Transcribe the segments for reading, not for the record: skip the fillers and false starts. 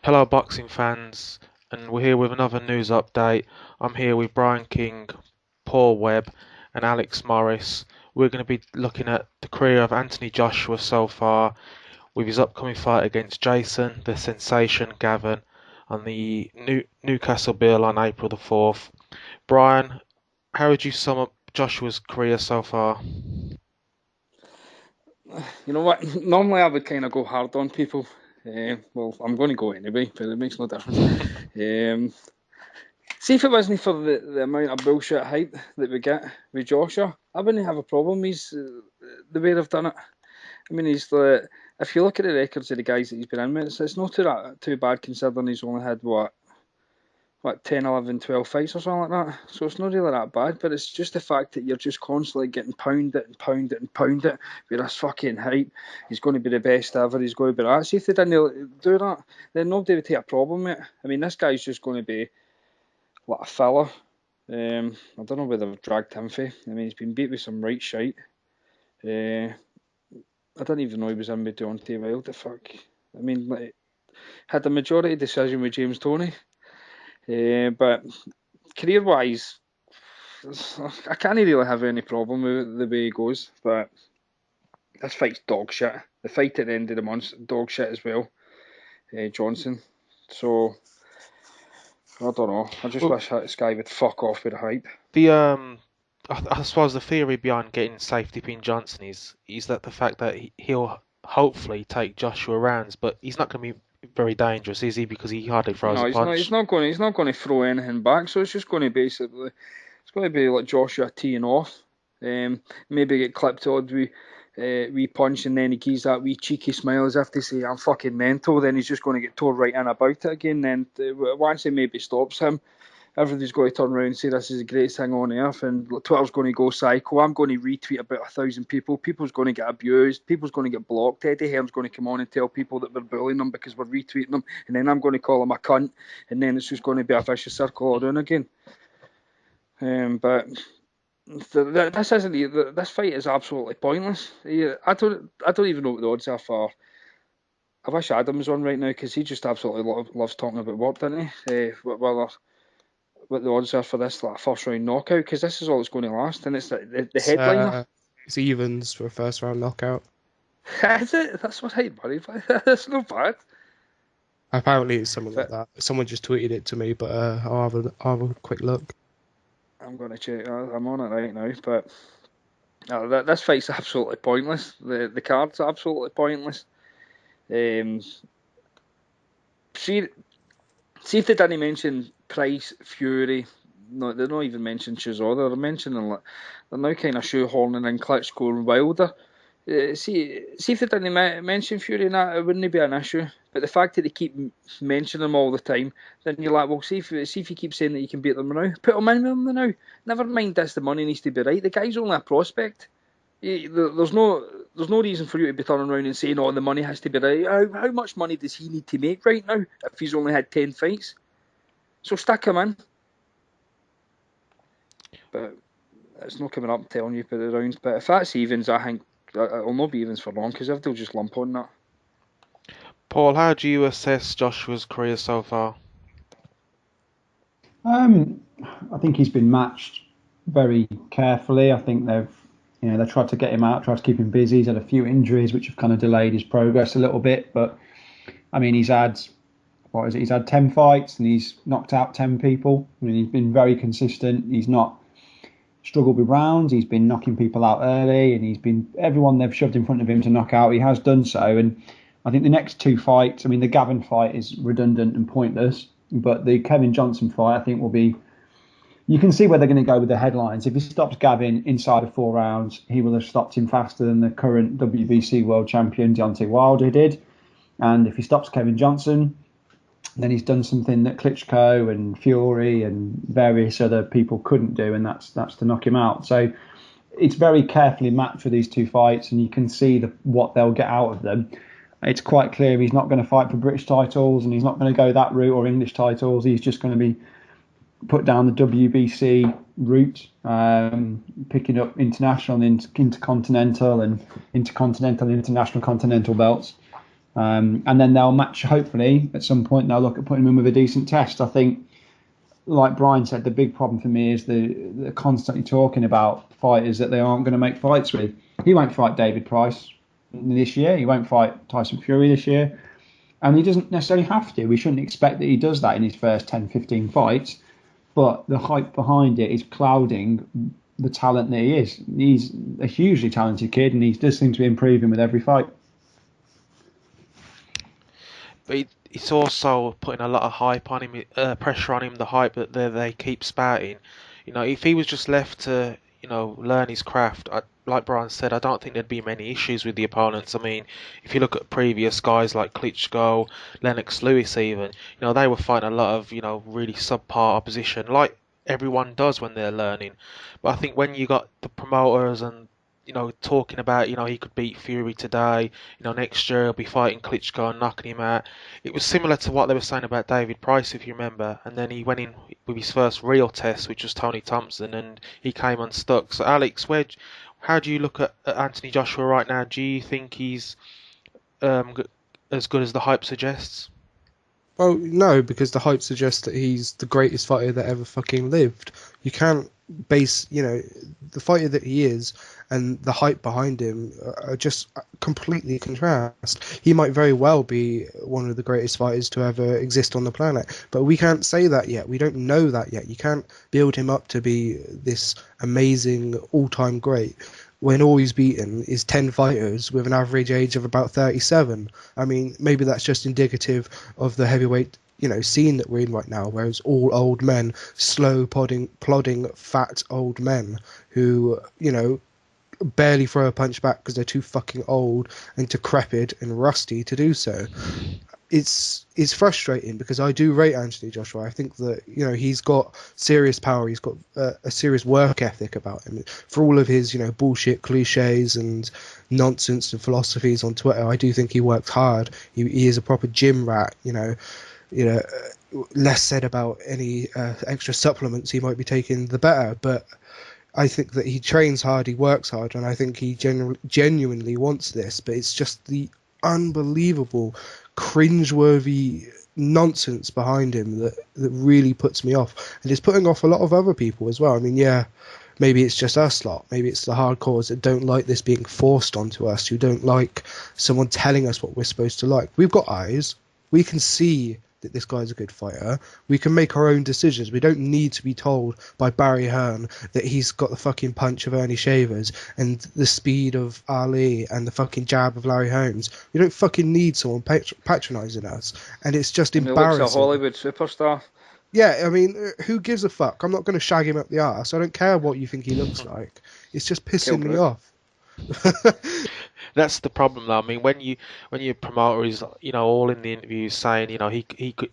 Hello, boxing fans, and we're here with another news update. I'm here with Brian King, Paul Webb, and Alex Morris. We're going to be looking at the career of Anthony Joshua so far, with his upcoming fight against Jason, the Sensation Gavin, on the Newcastle Bill on April the 4th. Brian, how would you sum up Joshua's career so far? You know what? Normally I would kind of go hard on people. Well, I'm going to go anyway, but it makes no difference. Um, See, if it wasn't for the amount of bullshit hype that we get with Joshua, I wouldn't have a problem. He's the way they've done it. I mean, he's the. If you look at the records of the guys that he's been in with, it's not too bad considering he's only had what 10, 11, 12 fights or something like that. So it's not really that bad, but it's just the fact that you're just constantly getting pounded and pounded and pounded with this fucking hype. He's going to be the best ever. He's going to be that. See, if they didn't do that, then nobody would take a problem with it. I mean, this guy's just going to be like a fella. I don't know where they've dragged him for. I mean, he's been beat with some right shite. Uh, I didn't even know he was in with Deontay Wilder. Fuck. I mean, like, had the majority decision with James Toney. But career-wise, I can't really have any problem with the way he goes, but this fight's dog shit. The fight at the end of the month's dog shit as well, Johnson. So, I don't know. I just Well, wish this guy would fuck off with the hype. the I suppose the theory behind getting safety pin Johnson is that the fact that he'll hopefully take Joshua rounds, but he's not going to be very dangerous, is he? Because he hardly throws No, a he's not. punch. He's not going to throw anything back. So it's just going to basically, it's going to be like Joshua teeing off. Maybe get clipped odd wee punch, and then he gives that wee cheeky smile as if to say, "I'm fucking mental." Then he's just going to get told right in about it again. Then once he maybe stops him, everybody's going to turn around and say this is the greatest thing on earth, and Twitter's going to go psycho. I'm going to retweet about 1,000 people. People's going to get abused. People's going to get blocked. Eddie Hearn's going to come on and tell people that we're bullying them because we're retweeting them, and then I'm going to call him a cunt, and then it's just going to be a vicious circle all around again. But this isn't. This fight is absolutely pointless. I don't even know what the odds are for. I wish Adam was on right now because he just absolutely loves talking about work, doesn't he? Whether what the odds are for this like first round knockout because this is all it's going to last, and it's the It's, headliner. uh, it's evens for a first round knockout. Is it? That's what I'm worried about. That's not bad. Apparently, it's something like But that. Someone just tweeted it to me, but I'll have a quick look. I'm going to check. I'm on it right now. But this fight's absolutely pointless. The card's absolutely pointless. Um, see, see if they didn't mention Price, Fury. No, they're not even mentioning Chisora. They're mentioning they're now kind of shoehorning in Klitschko and Wilder. See if they didn't mention Fury and that, it wouldn't be an issue. But the fact that they keep mentioning them all the time, then you're like, well, see if you keep saying that you can beat them now, put them in with them now. Never mind this, the money needs to be right. The guy's only a prospect. There's no reason for you to be turning around and saying, oh, the money has to be right. How much money does he need to make right now if he's only had 10 fights? So stick him in. But it's not coming up telling you about the rounds. But if that's evens, I think it'll not be evens for long because if they'll just lump on that. Paul, how do you assess Joshua's career so far? Um, I think he's been matched very carefully. I think they tried to get him out, tried to keep him busy. He's had a few injuries which have kind of delayed his progress a little bit. But I mean, he's had what is it? He's had 10 fights and he's knocked out 10 people. I mean, he's been very consistent. He's not struggled with rounds. He's been knocking people out early, and he's been everyone they've shoved in front of him to knock out. He has done so, and I think the next 2 fights. I mean, the Gavin fight is redundant and pointless, but the Kevin Johnson fight, I think, will be. You can see where they're going to go with the headlines. If he stops Gavin inside of 4 rounds, he will have stopped him faster than the current WBC world champion Deontay Wilder did. And if he stops Kevin Johnson, then he's done something that Klitschko and Fury and various other people couldn't do, and that's to knock him out. So it's very carefully matched for these 2 fights, and you can see what they'll get out of them. It's quite clear he's not going to fight for British titles, and he's not going to go that route or English titles. He's just going to be put down the WBC route, picking up international and intercontinental and intercontinental and international continental belts. And then they'll match, hopefully, at some point, they'll look at putting him in with a decent test. I think, like Brian said, the big problem for me is the constantly talking about fighters that they aren't going to make fights with. He won't fight David Price this year. He won't fight Tyson Fury this year. And he doesn't necessarily have to. We shouldn't expect that he does that in his first 10, 15 fights. But the hype behind it is clouding the talent that he is. He's a hugely talented kid, and he does seem to be improving with every fight. But it's also putting a lot of hype on him, pressure on him, the hype that they keep spouting. If he was just left to, learn his craft, like Brian said, I don't think there'd be many issues with the opponents. I mean, if you look at previous guys like Klitschko, Lennox Lewis even, they were fighting a lot of, really subpar opposition, like everyone does when they're learning. But I think when you got the promoters and talking about, he could beat Fury today, next year he'll be fighting Klitschko and knocking him out. It was similar to what they were saying about David Price, if you remember. And then he went in with his first real test, which was Tony Thompson, and he came unstuck. So, Alex, how do you look at Anthony Joshua right now? Do you think he's as good as the hype suggests? Well, no, because the hype suggests that he's the greatest fighter that ever fucking lived. You can't base, the fighter that he is and the hype behind him are just completely contrast. He might very well be one of the greatest fighters to ever exist on the planet, but we can't say that yet. We don't know that yet. You can't build him up to be this amazing all-time great when all he's beaten is 10 fighters with an average age of about 37. I mean, maybe that's just indicative of the heavyweight, scene that we're in right now, where it's all old men, slow plodding, fat old men who, barely throw a punch back because they're too fucking old and decrepit and rusty to do so. It's frustrating because I do rate Anthony Joshua. I think that he's got serious power. He's got a serious work ethic about him. For all of his bullshit cliches and nonsense and philosophies on Twitter, I do think he works hard. He is a proper gym rat. Less said about any extra supplements he might be taking, the better. But I think that he trains hard, he works hard, and I think he genuinely wants this. But it's just the unbelievable, cringeworthy nonsense behind him that really puts me off, and it's putting off a lot of other people as well. I mean, yeah, maybe it's just us lot, maybe it's the hardcores that don't like this being forced onto us, who don't like someone telling us what we're supposed to like. We've got eyes, we can see that this guy's a good fighter. We can make our own decisions. We don't need to be told by Barry Hearn that he's got the fucking punch of Ernie Shavers and the speed of Ali and the fucking jab of Larry Holmes. We don't fucking need someone patronising us. And it's just embarrassing. He looks a Hollywood superstar. Yeah, I mean, who gives a fuck? I'm not going to shag him up the arse. I don't care what you think he looks like. It's just pissing me off. That's the problem, though. I mean, when your promoter is, all in the interviews saying,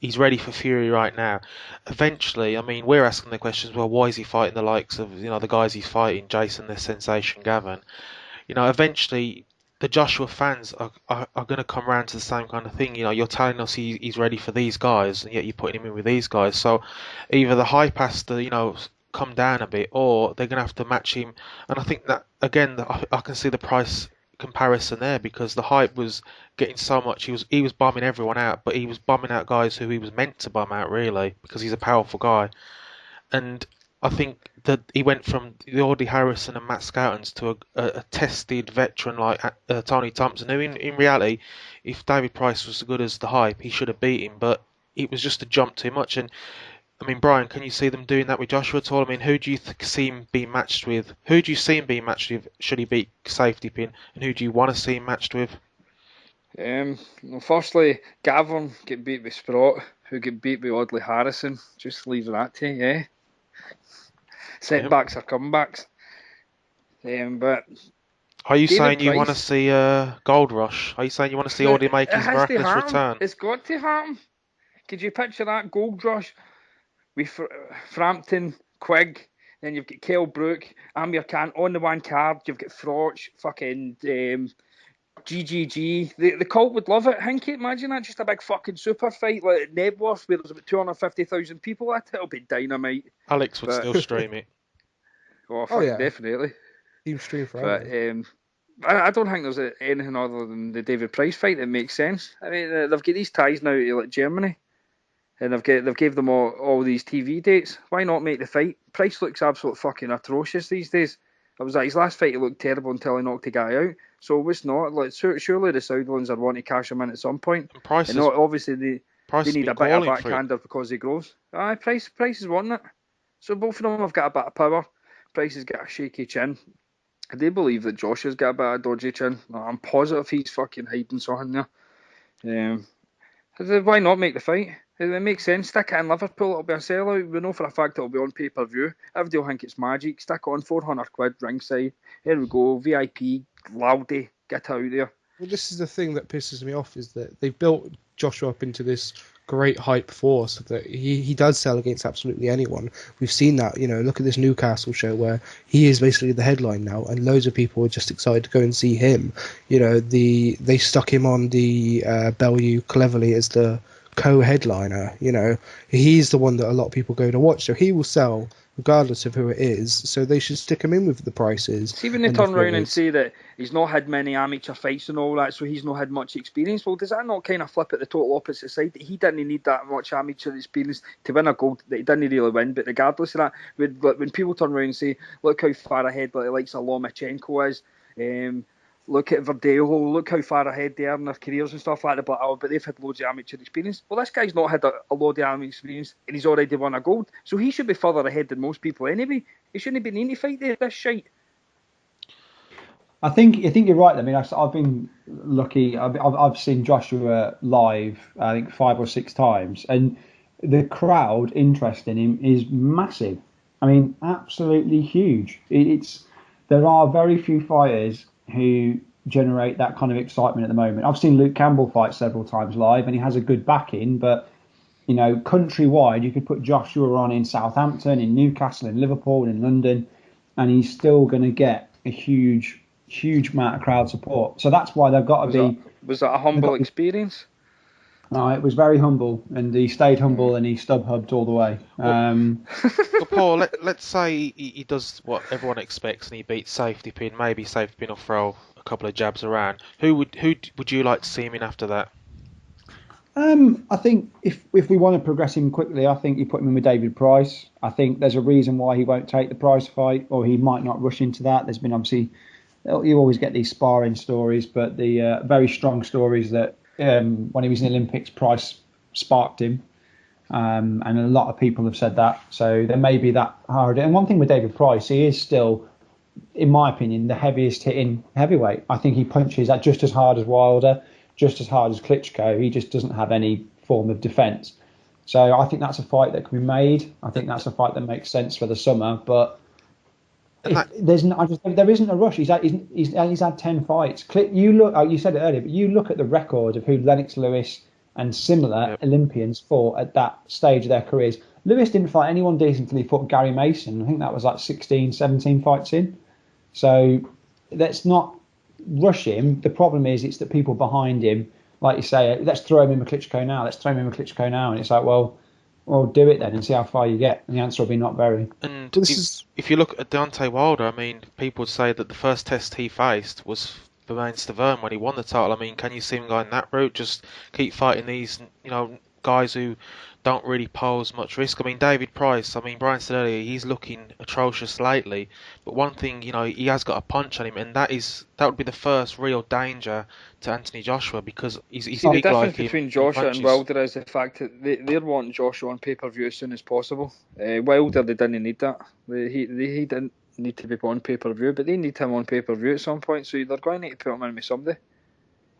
he's ready for Fury right now. Eventually, I mean, we're asking the questions. Well, why is he fighting the likes of, the guys he's fighting, Jason, the Sensation, Gavin? Eventually, the Joshua fans are going to come around to the same kind of thing. You're telling us he's ready for these guys, and yet you're putting him in with these guys. So either the hype has to, come down a bit, or they're going to have to match him. And I think that, again, I can see the price comparison there, because the hype was getting so much. He was bombing everyone out, but he was bombing out guys who he was meant to bomb out, really, because he's a powerful guy. And I think that he went from the Audley Harrison and Matt Scoutons to a tested veteran like Tony Thompson, who in reality, if David Price was as good as the hype, he should have beat him, but it was just a jump too much. And I mean, Brian, can you see them doing that with Joshua at all? I mean, who do you see him being matched with? Who do you see him being matched with should he beat Safety Pin? And who do you want to see him matched with? Well, firstly, Gavin get beat with Sprott, who get beat with Audley Harrison. Just leave that to you, yeah? Setbacks are comebacks. But are you David saying you Price, want to see Gold Rush? Are you saying you want to see Audley make his miraculous return? It's got to happen. Could you picture that Gold Rush with Frampton, Quigg, then you've got Kell Brook, Amir Khan on the one card, you've got Froch, fucking GGG. The cult would love it. Hinky, imagine that, just a big fucking super fight like at Nebworth where there's about 250,000 people at it. It'll be dynamite. Alex would still stream it. Oh yeah, definitely. Team stream forever. But I don't think there's anything other than the David Price fight that makes sense. I mean, they've got these ties now to like Germany, and they've gave them all these TV dates. Why not make the fight? Price looks absolutely fucking atrocious these days. It was like his last fight, he looked terrible until he knocked the guy out. So it's not like surely the Saudi ones are wanting to cash him in at some point. And Price And has, not, obviously Price they has need been a bit of calling for it. backhander because he grows. Aye, Price is wanting it. So both of them have got a bit of power. Price has got a shaky chin. I do believe that Josh has got a bit of dodgy chin. I'm positive he's fucking hiding something there. Why not make the fight? It makes sense. Stick it in Liverpool, it'll be a sellout. We know for a fact it'll be on pay-per-view. Everybody will think it's magic. Stick it on 400 quid ringside. Here we go, VIP, loudy, get out there. Well, this is the thing that pisses me off, is that they've built Joshua up into this great hype force that he does sell against absolutely anyone. We've seen that, look at this Newcastle show where he is basically the headline now, and loads of people are just excited to go and see him. They stuck him on the Bellew cleverly as the co-headliner. He's the one that a lot of people go to watch, so he will sell regardless of who it is, so they should stick him in with the prices. See, when they turn around and say that he's not had many amateur fights and all that, so he's not had much experience, well, does that not kind of flip at the total opposite side? That he didn't need that much amateur experience to win a gold, that he didn't really win, but regardless of that, when people turn around and say, look how far ahead like, the likes of Lomachenko is, look at Verdejo, look how far ahead they are in their careers and stuff like that, but they've had loads of amateur experience. Well, this guy's not had a load of amateur experience, and he's already won a gold, so he should be further ahead than most people anyway. He shouldn't have been in the fight there, this shite. I think you're right. I mean, I've been lucky. I've seen Joshua live, I think 5 or 6 times, and the crowd interest in him is massive. I mean, absolutely huge. There are very few fighters who generate that kind of excitement at the moment. I've seen Luke Campbell fight several times live, and he has a good backing. But countrywide, you could put Joshua on in Southampton, in Newcastle, in Liverpool, in London, and he's still going to get a huge amount of crowd support. So that's why they've got to be. Was that a humble experience? No, it was very humble, and he stayed humble, and he stub-hubbed all the way. Well, Paul, let's say he does what everyone expects, and he beats Safety Pin. Maybe Safety Pin will throw a couple of jabs around. Who would you like to see him in after that? I think if we want to progress him quickly, I think you put him in with David Price. I think there's a reason why he won't take the Price fight, or he might not rush into that. There's been obviously, you always get these sparring stories, but the very strong stories that when he was in the Olympics, Price sparked him. And a lot of people have said that. So there may be that hard. And one thing with David Price, he is still, in my opinion, the heaviest hitting heavyweight. I think he punches at just as hard as Wilder, just as hard as Klitschko. He just doesn't have any form of defence. So I think that's a fight that can be made. I think that's a fight that makes sense for the summer. But there isn't a rush. He's had 10 fights. You said it earlier, but you look at the record of who Lennox Lewis and similar Olympians fought at that stage of their careers. Lewis didn't fight anyone decent until he fought Gary Mason. I think that was like 16, 17 fights in. So let's not rush him. The problem is it's the people behind him, like you say, let's throw him in with Klitschko now. And it's like, well, do it then and see how far you get. And the answer will be not very. And if you look at Deontay Wilder, I mean, people would say that the first test he faced was Bermane Stiverne when he won the title. I mean, can you see him going that route? Just keep fighting these, guys who don't really pose much risk. I mean, David Price, Brian said earlier, he's looking atrocious lately. But one thing, he has got a punch on him, and that would be the first real danger to Anthony Joshua, because he's See, big the difference like him. between Joshua and Wilder is the fact that they're wanting Joshua on pay-per-view as soon as possible. Wilder, they didn't need that. He didn't need to be on pay-per-view, but they need him on pay-per-view at some point, so they're going to need to put him in with somebody.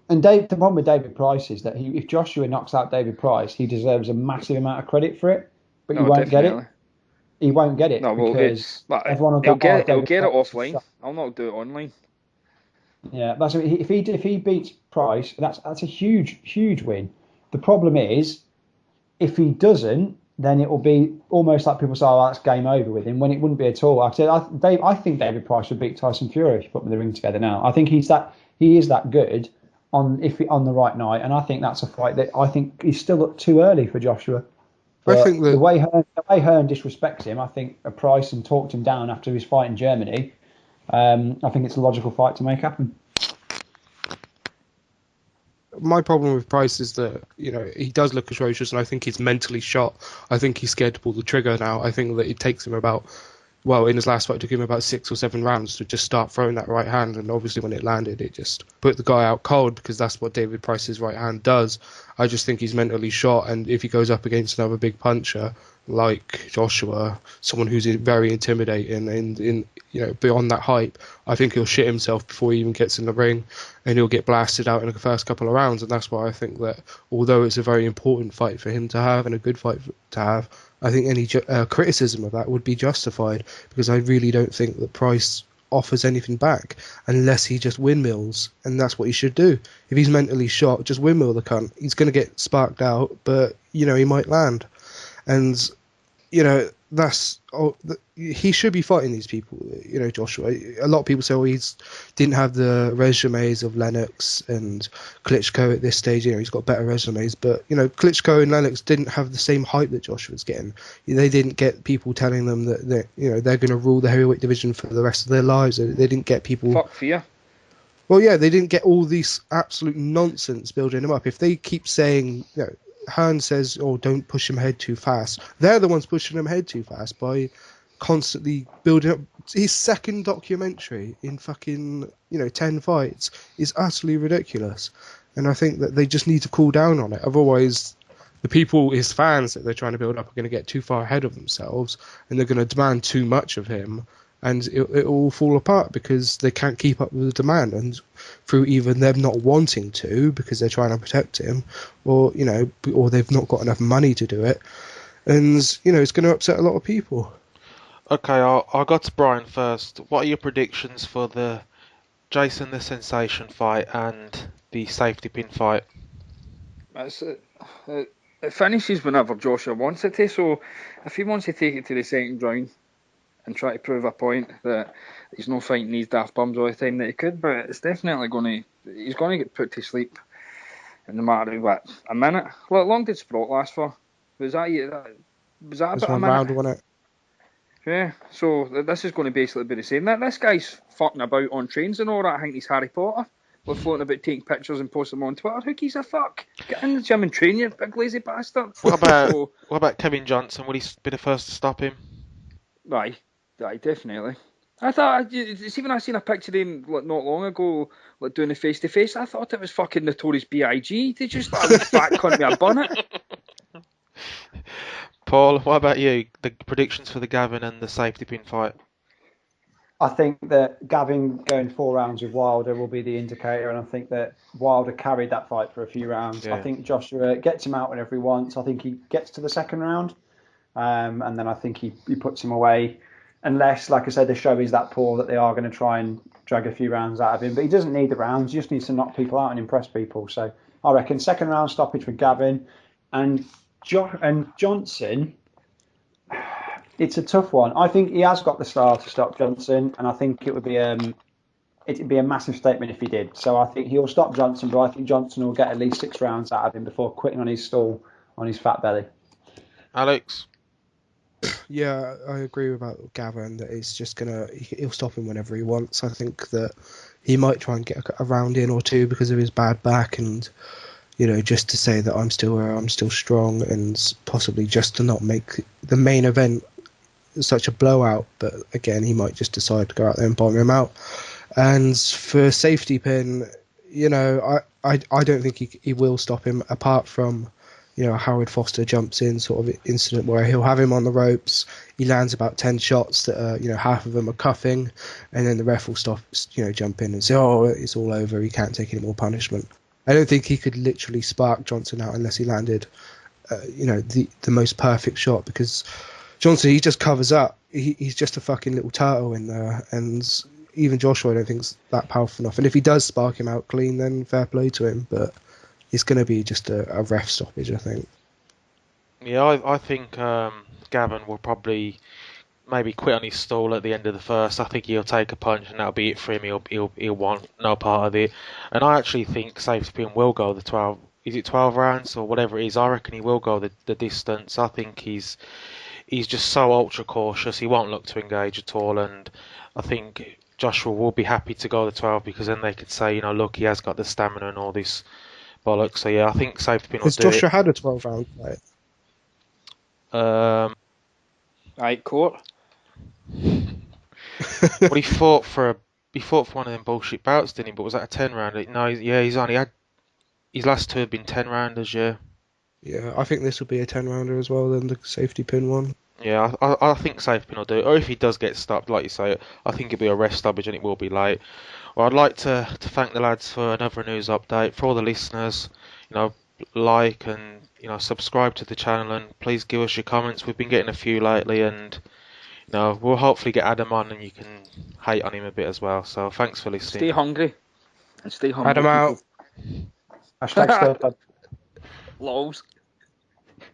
And the problem with David Price is that if Joshua knocks out David Price, he deserves a massive amount of credit for it, but he won't get it. He won't get it because everyone will he'll get it offline. I'll not do it online. Yeah, if he beats Price, that's a huge win. The problem is, if he doesn't, then it will be almost like people say, "Oh, that's game over with him," when it wouldn't be at all. Like I said, I think David Price would beat Tyson Fury if you put them in the ring together now. I think he is that good on the right night, and I think that's a fight that I think is still too early for Joshua. But I think the way Hearn disrespects him, I think a Price and talked him down after his fight in Germany. I think it's a logical fight to make happen. my problem with Price is that, you know, he does look atrocious, and I think he's mentally shot. I think he's scared to pull the trigger now. I think that it takes him about, well, in his last fight, it took him about 6 or 7 rounds to just start throwing that right hand, and obviously when it landed, it just put the guy out cold, because that's what David Price's right hand does. I just think he's mentally shot, and if he goes up against another big puncher like Joshua, someone who's very intimidating and in you know, beyond that hype, I think he'll shit himself before he even gets in the ring, and he'll get blasted out in the first couple of rounds. And that's why I think that although it's a very important fight for him to have and a good fight to have, I think any criticism of that would be justified, because I really don't think that Price offers anything back unless he just windmills, and that's what he should do. If he's mentally shot, just windmill the cunt. He's going to get sparked out, but you know, he might land. And you know, he should be fighting these people. You know, Joshua. A lot of people say, well, he's didn't have the resumes of Lennox and Klitschko at this stage. You know, he's got better resumes, but you know, Klitschko and Lennox didn't have the same hype that Joshua's getting. They didn't get people telling them that you know, they're going to rule the heavyweight division for the rest of their lives. They didn't get people. Fuck fear. Well, yeah, they didn't get all this absolute nonsense building him up. If they keep saying, you know, Hearn says, "Oh, don't push him ahead too fast." They're the ones pushing him ahead too fast by constantly building up. His second documentary in fucking 10 fights is utterly ridiculous, and I think that they just need to cool down on it. Otherwise, the people, his fans that they're trying to build up, are going to get too far ahead of themselves, and they're going to demand too much of him, and it will fall apart because they can't keep up with the demand, and through either them not wanting to because they're trying to protect him, or or they've not got enough money to do it, and it's going to upset a lot of people. Okay, I'll go to Brian first. What are your predictions for the Jason the Sensation fight and the safety pin fight? It finishes whenever Joshua wants it to, so if he wants to take it to the second round and try to prove a point that he's not fighting these daft bums all the time, that he could, but it's definitely he's going to get put to sleep in no matter what, a minute. How long did Sprott last for? Was that about a minute? Round, wasn't it? Yeah, so this is going to basically be the same. This guy's fucking about on trains and all that. I think he's Harry Potter. We're floating about taking pictures and posting them on Twitter. Who gives a fuck? Get in the gym and train, you big lazy bastard. What about Kevin Johnson? Will he be the first to stop him? Aye, definitely. I thought, see, when I seen a picture of him not long ago, doing the face-to-face, I thought it was fucking Notorious B.I.G. They just thought I was fat cunt me a bonnet. Paul, what about you? The predictions for the Gavin and the safety pin fight? I think that Gavin going 4 rounds with Wilder will be the indicator, and I think that Wilder carried that fight for a few rounds. Yeah. I think Joshua gets him out whenever he wants. I think he gets to the second round, and then I think he puts him away, unless, like I said, the show is that poor that they are going to try and drag a few rounds out of him. But he doesn't need the rounds; he just needs to knock people out and impress people. So I reckon second round stoppage for Gavin, and Johnson. It's a tough one. I think he has got the style to stop Johnson, and I think it would be it'd be a massive statement if he did. So I think he'll stop Johnson, but I think Johnson will get at least 6 rounds out of him before quitting on his stall on his fat belly. Alex? Yeah, I agree about Gavin that he's just he'll stop him whenever he wants. I think that he might try and get a round in or two because of his bad back, and just to say that I'm still strong, and possibly just to not make the main event such a blowout. But again, he might just decide to go out there and bomb him out. And for safety pin, I don't think he will stop him, apart from Howard Foster jumps in sort of incident where he'll have him on the ropes. He lands about 10 shots that are, half of them are cuffing, and then the ref will stop, jump in and say, oh, it's all over, he can't take any more punishment. I don't think he could literally spark Johnson out unless he landed the most perfect shot, because Johnson, he just covers up. He's just a fucking little turtle in there, and even Joshua I don't think is that powerful enough. And if he does spark him out clean, then fair play to him, but it's going to be just a ref stoppage, I think. Yeah, I think Gavin will probably maybe quit on his stall at the end of the first. I think he'll take a punch and that'll be it for him. He'll want no part of it. And I actually think safety pin will go the 12. Is it 12 rounds or whatever it is? I reckon he will go the distance. I think he's just so ultra cautious. He won't look to engage at all, and I think Joshua will be happy to go the 12, because then they could say, look, he has got the stamina and all this bollocks. So yeah, I think Safe Pin will Has do Joshua had a 12-round fight? it. Right, court. Well, he fought for one of them bullshit bouts, didn't he? But was that a 10-rounder? No, he's only had his last 2 have been 10-rounders. Yeah. Yeah, I think this will be a 10-rounder as well, than the safety pin one. Yeah, I think Safe Pin will do it. Or if he does get stopped, like you say, I think it'll be a rest stoppage and it will be late. Well, I'd like to thank the lads for another news update. For all the listeners, like and subscribe to the channel, and please give us your comments. We've been getting a few lately, and we'll hopefully get Adam on and you can hate on him a bit as well. So thanks for listening. Stay hungry. And stay humble, Adam out. people. Hashtag still. Lols.